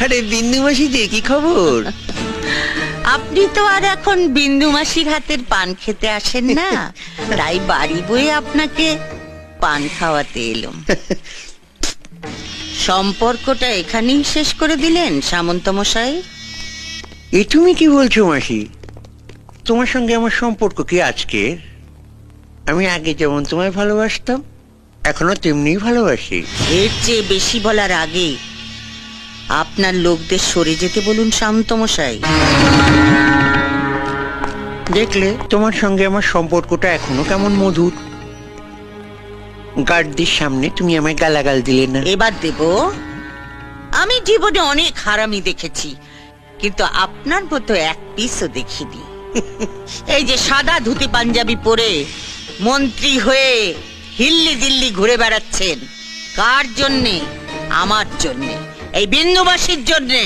আরে বিন্দু মাসি যে কি খবর? আপনি তো আর এখন বিন্দু মাসির হাতের পান খেতে আসেন না, তাই বাড়ি বয়ে আপনাকে পান খাওয়াতে এলাম। সম্পর্কটা এখানেই শেষ করে দিলেন সামন্ত মশাই? এ তুমি কি বলছো মাসি? তোমার সঙ্গে আমার সম্পর্ক কি আজকের? আমি আগে যেমন তোমায় ভালোবাসতাম এখনো তেমনি ভালোবাসি। এর চেয়ে বেশি বলার আগে আপনার লোকদের সরে যেতে বলুন সামন্ত মশাই। দেখলে তোমার সঙ্গে আমার সম্পর্কটা এখনো কেমন মধুর। গার্ডদের সামনে তুমি আমায় গালাগাল দিলে না। এবার দেব। আমি জীবনে অনেক হারামি দেখেছি, কিন্তু আপনার মতো এক পিসও দেখিনি। এই যে সাদা ধুতি পাঞ্জাবি পরে মন্ত্রী হয়ে হিল্লি দিল্লি ঘুরে বেড়াচ্ছেন, কার জন্যে? আমার জন্যে, এই বিন্দুবাসীর জন্যে।